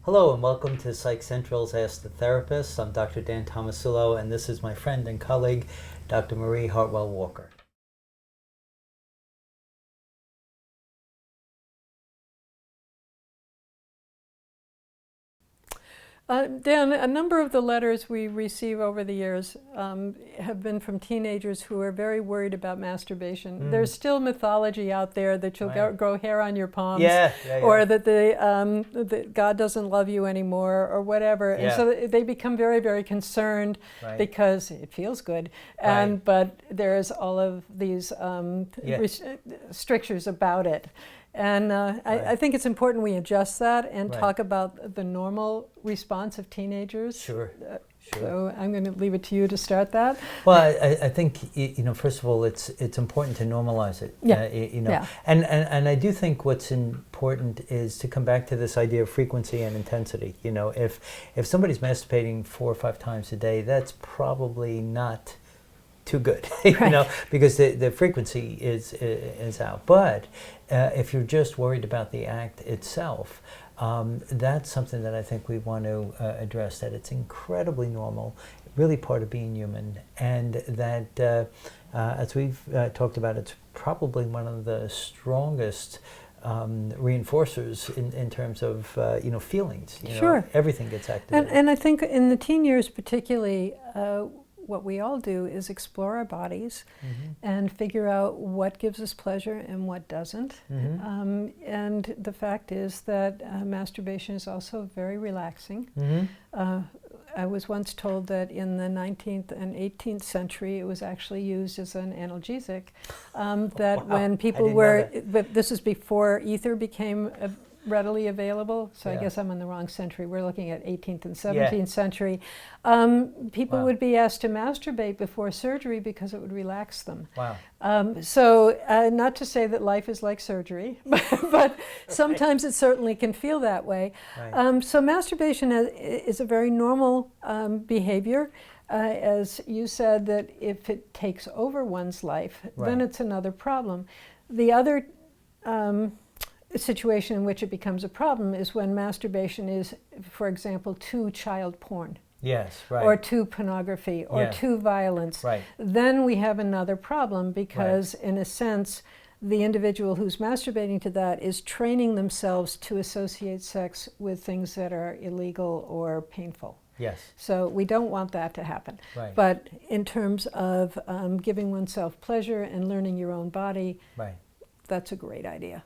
Hello and welcome to Psych Central's Ask the Therapist. I'm Dr. Dan Tomasulo, and this is my friend and colleague, Dr. Marie Hartwell-Walker. Dan, a number of the letters we receive over the years have been from teenagers who are very worried about masturbation. There's still mythology out there that you'll grow hair on your palms, or that that God doesn't love you anymore, or whatever. And so they become very, very concerned because it feels good. And but there's all of these strictures about it. And I think it's important we adjust that and talk about the normal response of teenagers. Sure. So I'm going to leave it to you to start that. Well, I think, first of all, it's important to normalize it. And I do think what's important is to come back to this idea of frequency and intensity. If somebody's masturbating 4 or 5 times a day, that's probably not too good, because the frequency is out. But if you're just worried about the act itself, that's something that I think we want to address, that it's incredibly normal, really part of being human, and that, as we've talked about, it's probably one of the strongest reinforcers in terms of feelings. Sure. Everything gets activated. And I think in the teen years particularly, what we all do is explore our bodies and figure out what gives us pleasure and what doesn't. And the fact is that masturbation is also very relaxing. I was once told that in the 19th and 18th century it was actually used as an analgesic. That when people were, but this is before ether became readily available, so I guess I'm in the wrong century. We're looking at 18th and 17th century. People would be asked to masturbate before surgery because it would relax them. So not to say that life is like surgery, but sometimes it certainly can feel that way. So masturbation is a very normal behavior. As you said, that if it takes over one's life, then it's another problem. The other situation in which it becomes a problem is when masturbation is, for example, to child porn. Or to pornography, or to violence. Then we have another problem because, in a sense, the individual who's masturbating to that is training themselves to associate sex with things that are illegal or painful. So we don't want that to happen. But in terms of giving oneself pleasure and learning your own body, that's a great idea.